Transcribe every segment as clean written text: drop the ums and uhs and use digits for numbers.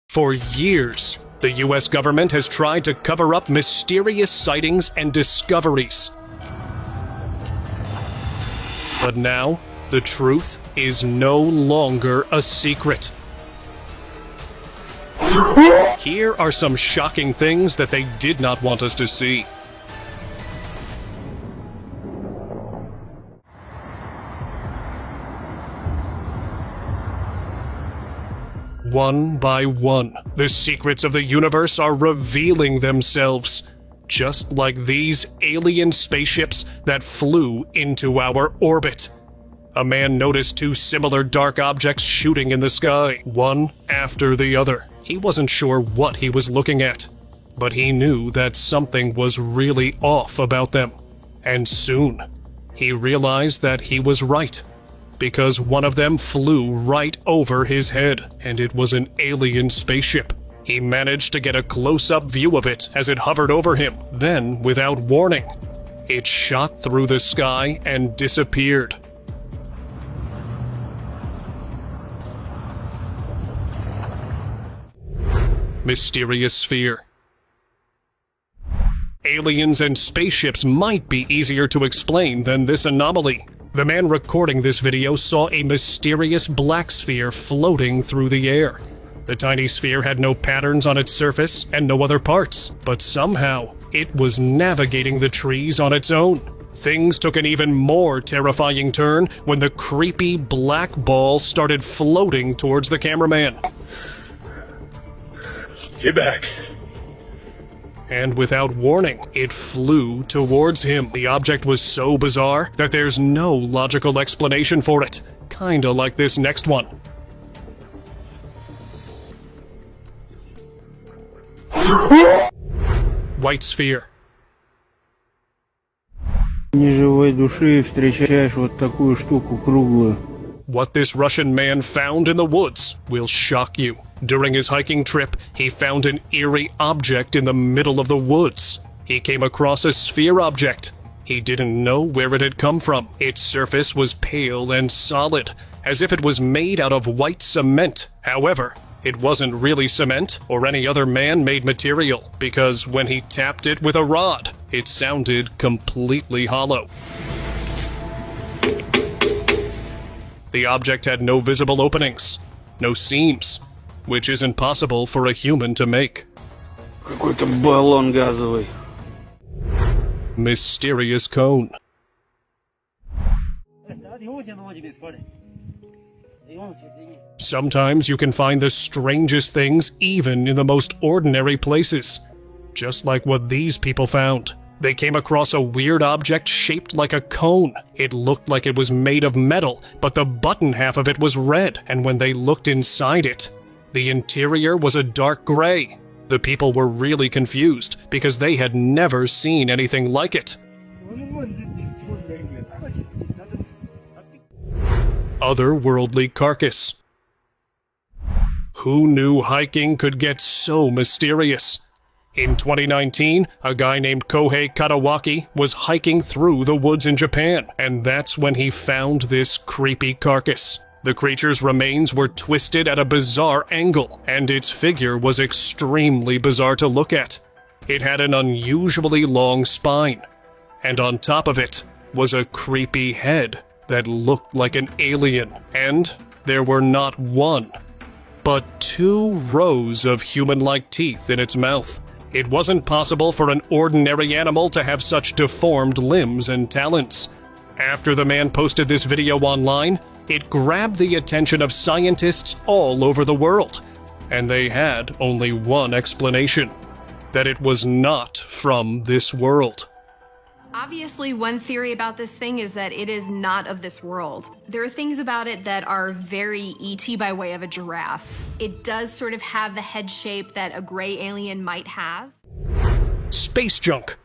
For years, the US government has tried to cover up mysterious sightings and discoveries. But now, the truth is no longer a secret. Here are some shocking things that they did not want us to see. One by one, the secrets of the universe are revealing themselves, just like these alien spaceships that flew into our orbit. A man noticed two similar dark objects shooting in the sky, one after the other. He wasn't sure what he was looking at, but he knew that something was really off about them. And soon, he realized that he was right, because one of them flew right over his head, and it was an alien spaceship. He managed to get a close-up view of it as it hovered over him. Then, without warning, it shot through the sky and disappeared. Mysterious sphere. Aliens and spaceships might be easier to explain than this anomaly. The man recording this video saw a mysterious black sphere floating through the air. The tiny sphere had no patterns on its surface and no other parts, but somehow it was navigating the trees on its own. Things took an even more terrifying turn when the creepy black ball started floating towards the cameraman. Get back. And without warning, it flew towards him. The object was so bizarre that there's no logical explanation for it. Kinda like this next one. White sphere. Неживой души встречаешь вот такую штуку круглую. What this Russian man found in the woods will shock you. During his hiking trip, he found an eerie object in the middle of the woods. He came across a sphere object. He didn't know where it had come from. Its surface was pale and solid, as if it was made out of white cement. However, it wasn't really cement or any other man-made material, because when he tapped it with a rod, it sounded completely hollow. The object had no visible openings, no seams, which isn't possible for a human to make. Какой-то баллон газовый. Mysterious cone. Sometimes you can find the strangest things even in the most ordinary places, just like what these people found. They came across a weird object shaped like a cone. It looked like it was made of metal, but the button half of it was red, and when they looked inside it, the interior was a dark gray. The people were really confused because they had never seen anything like it. Otherworldly carcass. Who knew hiking could get so mysterious? In 2019, a guy named Kohei Katawaki was hiking through the woods in Japan, and that's when he found this creepy carcass. The creature's remains were twisted at a bizarre angle, and its figure was extremely bizarre to look at. It had an unusually long spine, and on top of it was a creepy head that looked like an alien, and there were not one, but 2 rows of human-like teeth in its mouth. It wasn't possible for an ordinary animal to have such deformed limbs and talons. After the man posted this video online, it grabbed the attention of scientists all over the world, and they had only one explanation: that it was not from this world. Obviously, one theory about this thing is that it is not of this world. There are things about it that are very E.T. by way of a giraffe. It does sort of have the head shape that a gray alien might have. Space junk.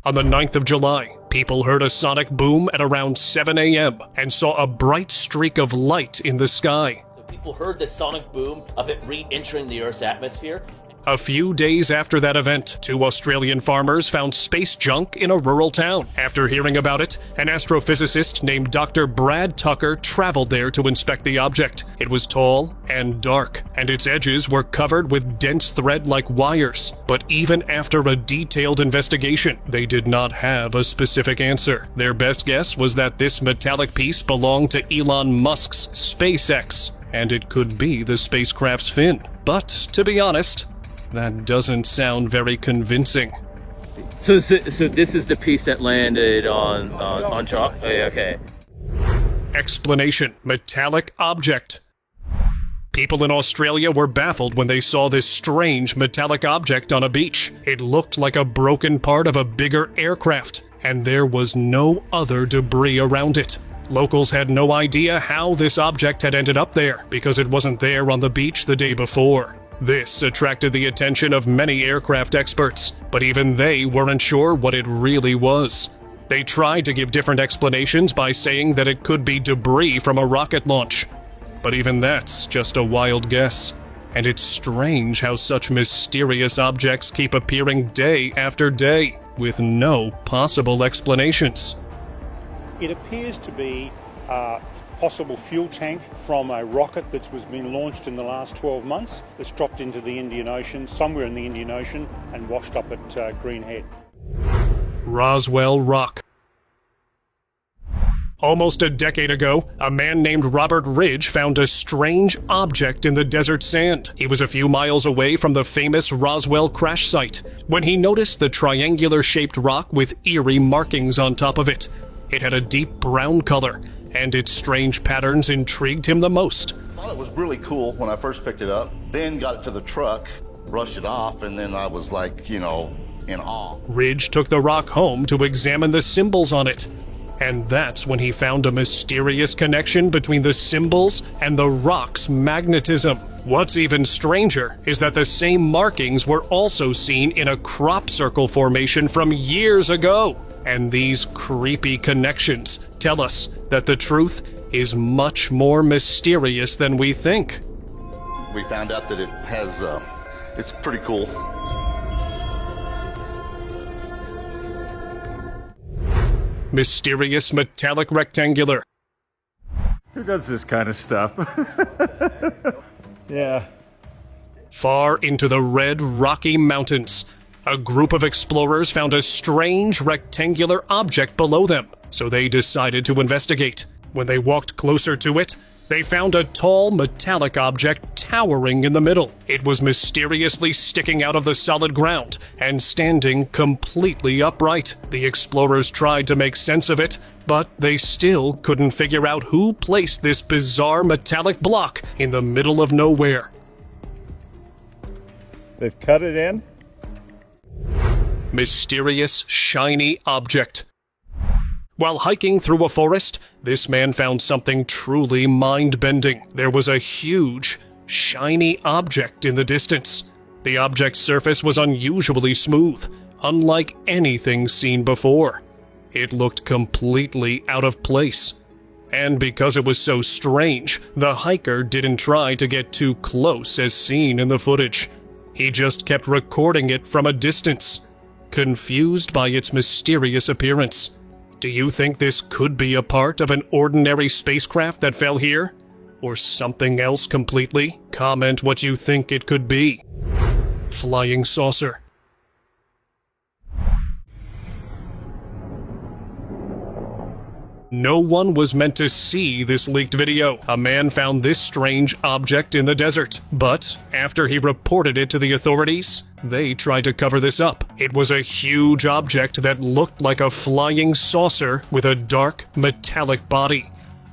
On the 9th of July, people heard a sonic boom at around 7 a.m. and saw a bright streak of light in the sky. People heard the sonic boom of it re-entering the Earth's atmosphere. A few days after that event, 2 Australian farmers found space junk in a rural town. After hearing about it, an astrophysicist named Dr. Brad Tucker traveled there to inspect the object. It was tall and dark, and its edges were covered with dense thread-like wires. But even after a detailed investigation, they did not have a specific answer. Their best guess was that this metallic piece belonged to Elon Musk's SpaceX, and it could be the spacecraft's fin. But, to be honest, that doesn't sound very convincing. So this is the piece that landed on chalk? Okay. Explanation: metallic object. People in Australia were baffled when they saw this strange metallic object on a beach. It looked like a broken part of a bigger aircraft, and there was no other debris around it. Locals had no idea how this object had ended up there, because it wasn't there on the beach the day before. This attracted the attention of many aircraft experts, but even they weren't sure what it really was. They tried to give different explanations by saying that it could be debris from a rocket launch. But even that's just a wild guess. And it's strange how such mysterious objects keep appearing day after day, with no possible explanations. It appears to be a possible fuel tank from a rocket that was being launched in the last 12 months. It's dropped into the Indian Ocean, somewhere in the Indian Ocean, and washed up at Green Head. Roswell Rock. Almost a decade ago, a man named Robert Ridge found a strange object in the desert sand. He was a few miles away from the famous Roswell crash site when he noticed the triangular-shaped rock with eerie markings on top of it. It had a deep brown color, and its strange patterns intrigued him the most. I thought it was really cool when I first picked it up, then got it to the truck, brushed it off, and then I was like, in awe. Ridge took the rock home to examine the symbols on it. And that's when he found a mysterious connection between the symbols and the rock's magnetism. What's even stranger is that the same markings were also seen in a crop circle formation from years ago. And these creepy connections tell us that the truth is much more mysterious than we think. We found out that it has, it's pretty cool. Mysterious metallic rectangular. Who does this kind of stuff? Yeah. Far into the red Rocky Mountains, a group of explorers found a strange rectangular object below them, so they decided to investigate. When they walked closer to it, they found a tall metallic object towering in the middle. It was mysteriously sticking out of the solid ground and standing completely upright. The explorers tried to make sense of it, but they still couldn't figure out who placed this bizarre metallic block in the middle of nowhere. They've cut it in? Mysterious shiny object. While hiking through a forest, this man found something truly mind-bending. There was a huge, shiny object in the distance. The object's surface was unusually smooth, unlike anything seen before. It looked completely out of place. And because it was so strange, the hiker didn't try to get too close as seen in the footage. He just kept recording it from a distance, confused by its mysterious appearance. Do you think this could be a part of an ordinary spacecraft that fell here? Or something else completely? Comment what you think it could be. Flying saucer. No one was meant to see this leaked video. A man found this strange object in the desert, but after he reported it to the authorities, they tried to cover this up. It was a huge object that looked like a flying saucer with a dark, metallic body.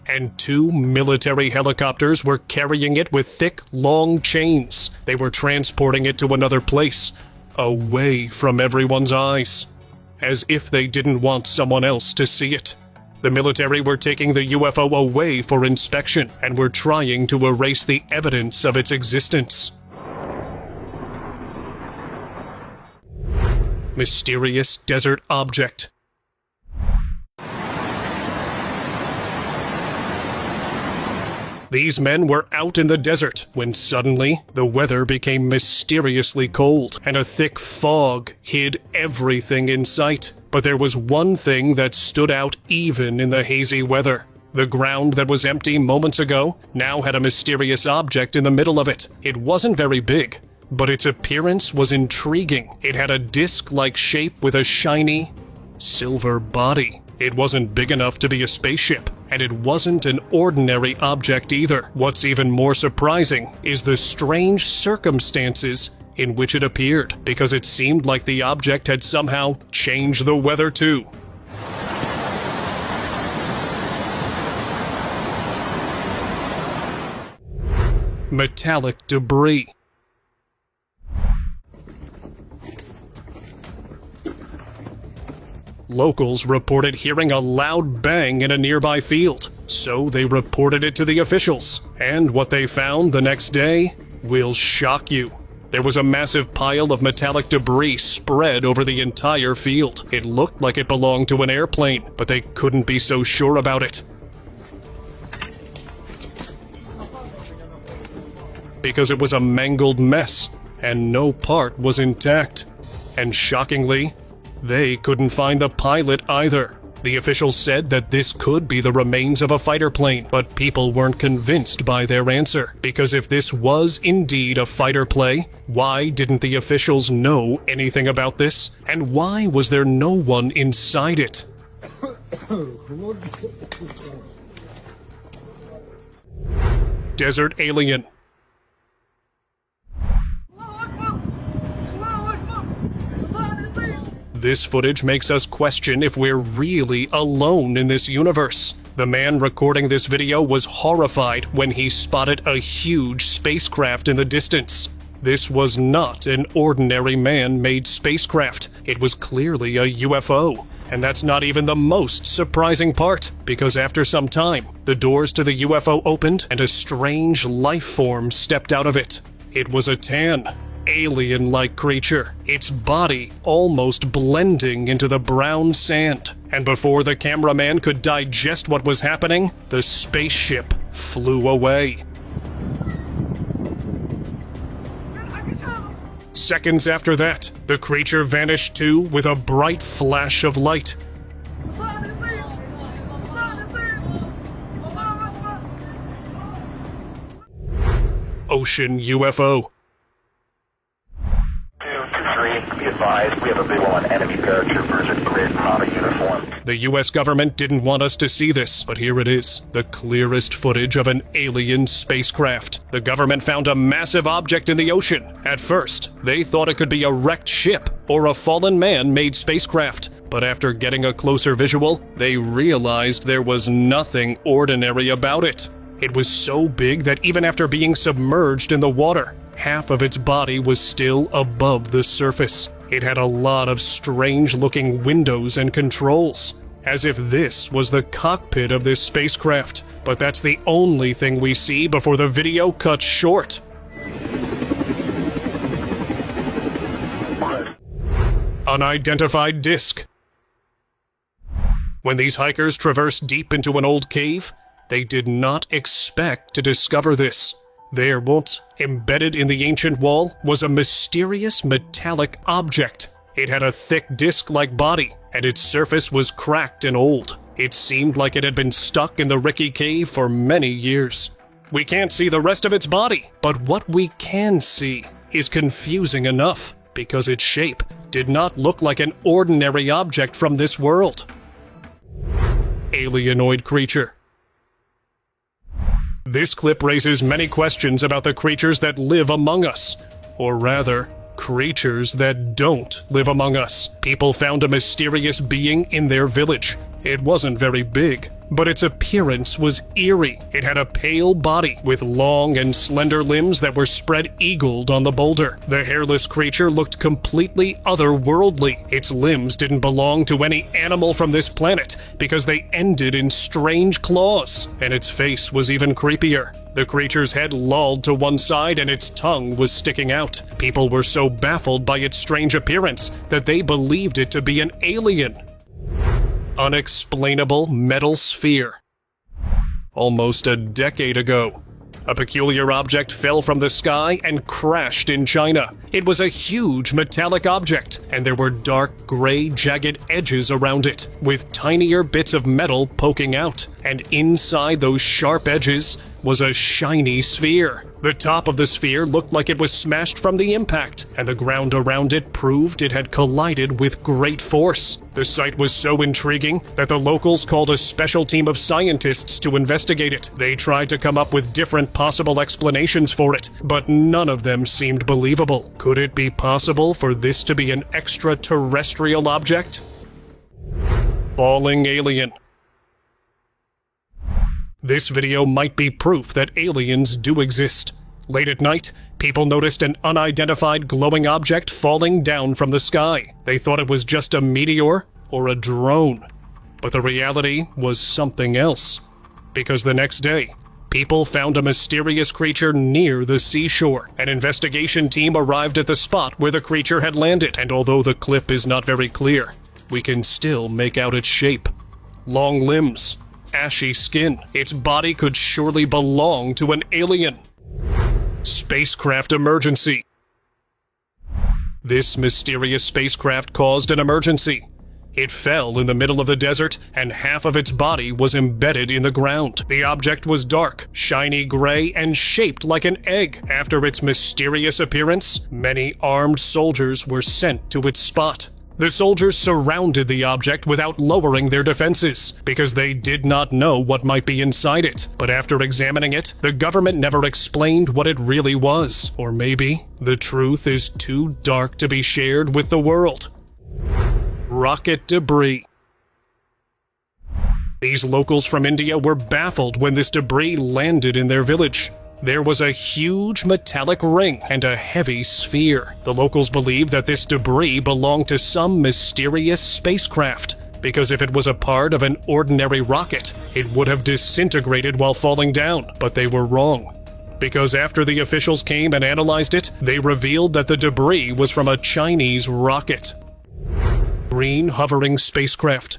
And 2 military helicopters were carrying it with thick, long chains. They were transporting it to another place, away from everyone's eyes, as if they didn't want someone else to see it. The military were taking the UFO away for inspection and were trying to erase the evidence of its existence. Mysterious desert object. These men were out in the desert when suddenly the weather became mysteriously cold and a thick fog hid everything in sight. But there was one thing that stood out even in the hazy weather. The ground that was empty moments ago now had a mysterious object in the middle of it. It wasn't very big, but its appearance was intriguing. It had a disc-like shape with a shiny, silver body. It wasn't big enough to be a spaceship, and it wasn't an ordinary object either. What's even more surprising is the strange circumstances in which it appeared, because it seemed like the object had somehow changed the weather too. Metallic debris. Locals reported hearing a loud bang in a nearby field, so they reported it to the officials. And what they found the next day will shock you. There was a massive pile of metallic debris spread over the entire field. It looked like it belonged to an airplane, but they couldn't be so sure about it, because it was a mangled mess, and no part was intact. And shockingly, they couldn't find the pilot either. The officials said that this could be the remains of a fighter plane, but people weren't convinced by their answer, because if this was indeed a fighter plane, why didn't the officials know anything about this? And why was there no one inside it? Desert alien. This footage makes us question if we're really alone in this universe. The man recording this video was horrified when he spotted a huge spacecraft in the distance. This was not an ordinary man-made spacecraft. It was clearly a UFO. And that's not even the most surprising part, because after some time, the doors to the UFO opened and a strange life form stepped out of it. It was a tan, alien-like creature, its body almost blending into the brown sand. And before the cameraman could digest what was happening, the spaceship flew away. Seconds after that, the creature vanished too with a bright flash of light. Ocean UFO. Be advised, we have a visual on enemy paratroopers in grid product uniform. The US government didn't want us to see this, but here it is. The clearest footage of an alien spacecraft. The government found a massive object in the ocean. At first, they thought it could be a wrecked ship or a fallen man-made spacecraft. But after getting a closer visual, they realized there was nothing ordinary about it. It was so big that even after being submerged in the water, half of its body was still above the surface. It had a lot of strange-looking windows and controls, as if this was the cockpit of this spacecraft. But that's the only thing we see before the video cuts short. Unidentified disc. When these hikers traversed deep into an old cave, they did not expect to discover this. There, embedded in the ancient wall, was a mysterious metallic object. It had a thick disc-like body, and its surface was cracked and old. It seemed like it had been stuck in the Ricky Cave for many years. We can't see the rest of its body, but what we can see is confusing enough, because its shape did not look like an ordinary object from this world. Alienoid creature. This clip raises many questions about the creatures that live among us, or rather, creatures that don't live among us. People found a mysterious being in their village. It wasn't very big, but its appearance was eerie. It had a pale body with long and slender limbs that were spread-eagled on the boulder. The hairless creature looked completely otherworldly. Its limbs didn't belong to any animal from this planet because they ended in strange claws, and its face was even creepier. The creature's head lolled to one side and its tongue was sticking out. People were so baffled by its strange appearance that they believed it to be an alien. Unexplainable metal sphere. almost a decade ago. A peculiar object fell from the sky and crashed in China. It was a huge metallic object, and there were dark gray jagged edges around it, with tinier bits of metal poking out, and inside those sharp edges was a shiny sphere. The top of the sphere looked like it was smashed from the impact, and the ground around it proved it had collided with great force. The sight was so intriguing that the locals called a special team of scientists to investigate it. They tried to come up with different possible explanations for it, but none of them seemed believable. Could it be possible for this to be an extraterrestrial object? Falling alien. This video might be proof that aliens do exist. Late at night, people noticed an unidentified glowing object falling down from the sky. They thought it was just a meteor or a drone. But the reality was something else. Because the next day, people found a mysterious creature near the seashore. An investigation team arrived at the spot where the creature had landed, and although the clip is not very clear, we can still make out its shape. Long limbs, ashy skin. Its body could surely belong to an alien. Spacecraft emergency. This mysterious spacecraft caused an emergency. It fell in the middle of the desert, and half of its body was embedded in the ground. The object was dark, shiny gray, and shaped like an egg. After its mysterious appearance, many armed soldiers were sent to its spot. The soldiers surrounded the object without lowering their defenses, because they did not know what might be inside it. But after examining it, the government never explained what it really was. Or maybe the truth is too dark to be shared with the world. Rocket debris. These locals from India were baffled when this debris landed in their village. There was a huge metallic ring and a heavy sphere. The locals believed that this debris belonged to some mysterious spacecraft, because if it was a part of an ordinary rocket, it would have disintegrated while falling down. But they were wrong, because after the officials came and analyzed it, they revealed that the debris was from a Chinese rocket. Green hovering spacecraft.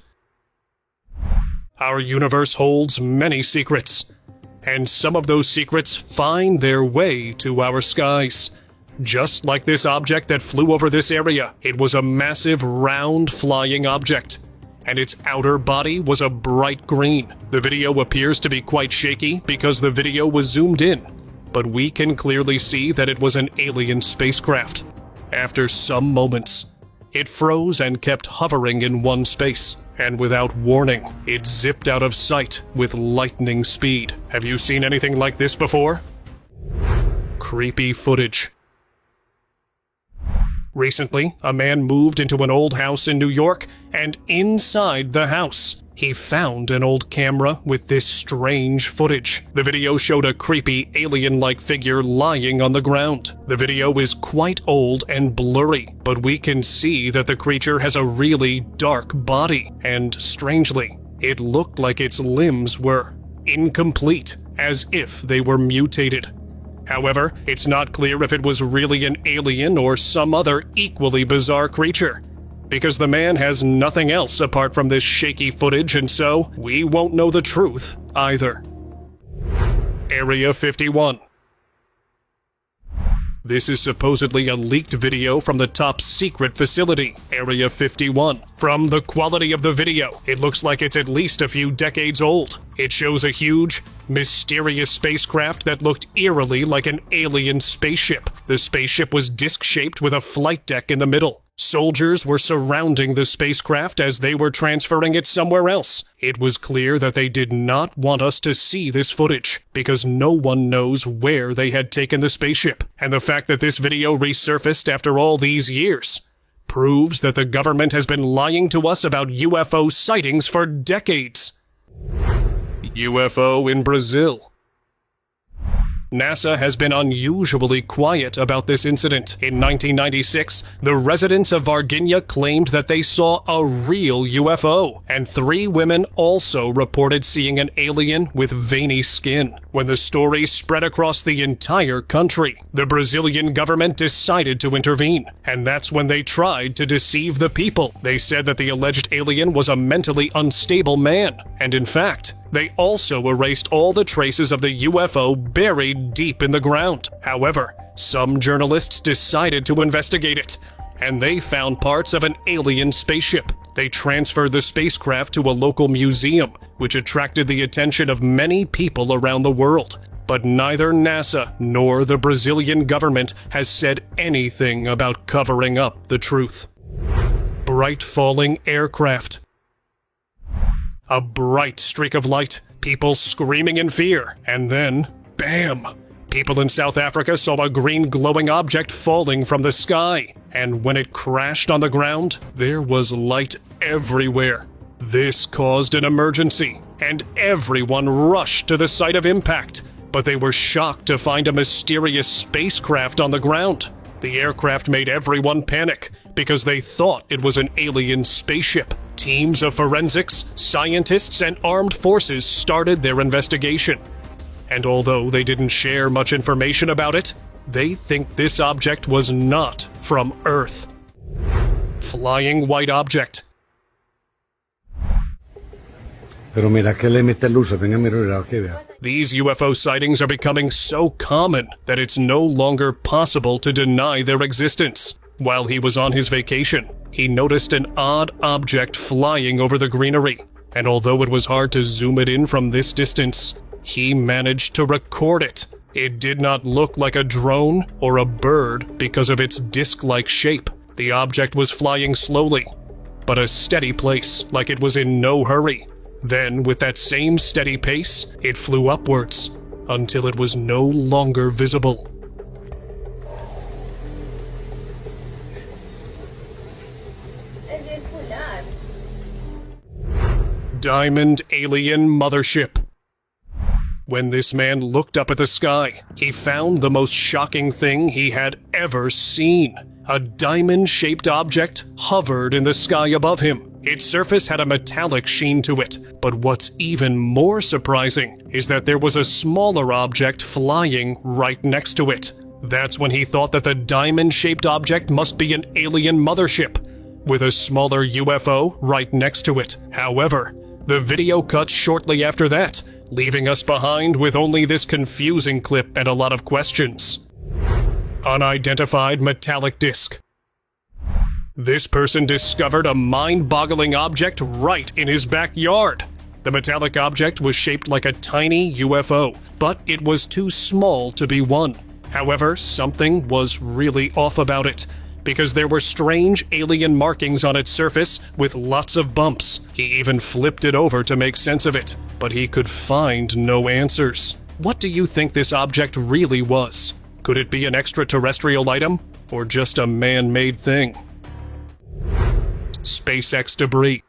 Our universe holds many secrets, and some of those secrets find their way to our skies. Just like this object that flew over this area, it was a massive, round, flying object, and its outer body was a bright green. The video appears to be quite shaky because the video was zoomed in, but we can clearly see that it was an alien spacecraft. After some moments, it froze and kept hovering in one space, and without warning, it zipped out of sight with lightning speed. Have you seen anything like this before? Creepy footage. Recently, a man moved into an old house in New York, and inside the house, he found an old camera with this strange footage. The video showed a creepy alien-like figure lying on the ground. The video is quite old and blurry, but we can see that the creature has a really dark body, and strangely, it looked like its limbs were incomplete, as if they were mutated. However, it's not clear if it was really an alien or some other equally bizarre creature, because the man has nothing else apart from this shaky footage, and so we won't know the truth either. Area 51. This is supposedly a leaked video from the top secret facility, Area 51. From the quality of the video, it looks like it's at least a few decades old. It shows a huge, mysterious spacecraft that looked eerily like an alien spaceship. The spaceship was disc-shaped with a flight deck in the middle. Soldiers were surrounding the spacecraft as they were transferring it somewhere else. It was clear that they did not want us to see this footage, because no one knows where they had taken the spaceship. And the fact that this video resurfaced after all these years proves that the government has been lying to us about UFO sightings for decades. UFO in Brazil. NASA has been unusually quiet about this incident. In 1996, the residents of Varginha claimed that they saw a real UFO, and 3 women also reported seeing an alien with veiny skin. When the story spread across the entire country, the Brazilian government decided to intervene, and that's when they tried to deceive the people. They said that the alleged alien was a mentally unstable man, and in fact, They also erased all the traces of the UFO buried deep in the ground. However, some journalists decided to investigate it, and they found parts of an alien spaceship. They transferred the spacecraft to a local museum, which attracted the attention of many people around the world. But neither NASA nor the Brazilian government has said anything about covering up the truth. Bright falling aircraft. A bright streak of light, people screaming in fear, and then, bam! People in South Africa saw a green glowing object falling from the sky, and when it crashed on the ground, there was light everywhere. This caused an emergency, and everyone rushed to the site of impact, but they were shocked to find a mysterious spacecraft on the ground. The aircraft made everyone panic because they thought it was an alien spaceship. Teams of forensics, scientists, and armed forces started their investigation. And although they didn't share much information about it, they think this object was not from Earth. Flying white object. Pero mira que le mete luz, venga mirar que vea. These UFO sightings are becoming so common that it's no longer possible to deny their existence. While he was on his vacation, he noticed an odd object flying over the greenery, and although it was hard to zoom it in from this distance, he managed to record it. It did not look like a drone or a bird because of its disc-like shape. The object was flying slowly, but a steady pace, like it was in no hurry. Then, with that same steady pace, it flew upwards until it was no longer visible. Diamond Alien Mothership. When this man looked up at the sky, he found the most shocking thing he had ever seen. A diamond-shaped object hovered in the sky above him. Its surface had a metallic sheen to it, but what's even more surprising is that there was a smaller object flying right next to it. That's when he thought that the diamond-shaped object must be an alien mothership, with a smaller UFO right next to it. However, the video cut shortly after that, leaving us behind with only this confusing clip and a lot of questions. Unidentified metallic disc. This person discovered a mind-boggling object right in his backyard. The metallic object was shaped like a tiny UFO, but it was too small to be one. However, something was really off about it, because there were strange alien markings on its surface with lots of bumps. He even flipped it over to make sense of it, but he could find no answers. What do you think this object really was? Could it be an extraterrestrial item, or just a man-made thing? SpaceX debris.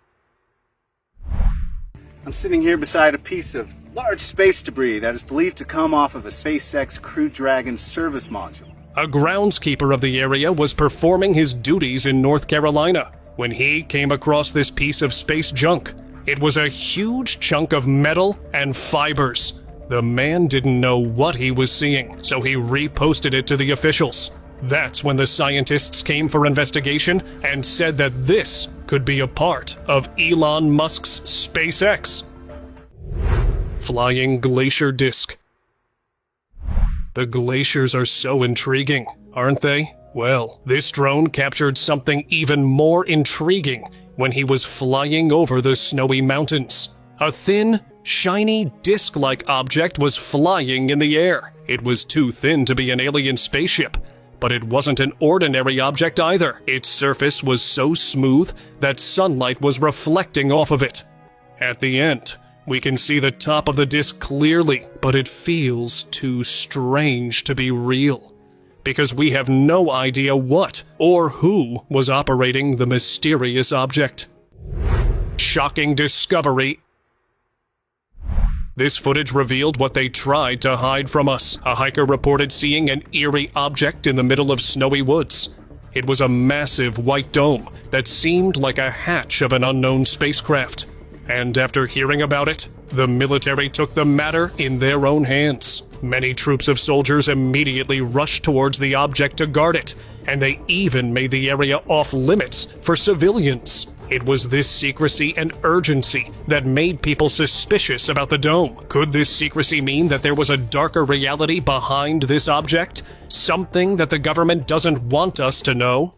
I'm sitting here beside a piece of large space debris that is believed to come off of a SpaceX Crew Dragon service module. A groundskeeper of the area was performing his duties in North Carolina when he came across this piece of space junk. It was a huge chunk of metal and fibers. The man didn't know what he was seeing, so he reposted it to the officials. That's when the scientists came for investigation and said that this could be a part of Elon Musk's SpaceX. Flying glacier disk. The glaciers are so intriguing, aren't they? Well, this drone captured something even more intriguing when he was flying over the snowy mountains. A thin, shiny, disc-like object was flying in the air. It was too thin to be an alien spaceship, but it wasn't an ordinary object either. Its surface was so smooth that sunlight was reflecting off of it. At the end, we can see the top of the disc clearly, but it feels too strange to be real, because we have no idea what or who was operating the mysterious object. Shocking discovery. This footage revealed what they tried to hide from us. A hiker reported seeing an eerie object in the middle of snowy woods. It was a massive white dome that seemed like a hatch of an unknown spacecraft. And after hearing about it, the military took the matter in their own hands. Many troops of soldiers immediately rushed towards the object to guard it, and they even made the area off limits for civilians. It was this secrecy and urgency that made people suspicious about the dome. Could this secrecy mean that there was a darker reality behind this object? Something that the government doesn't want us to know?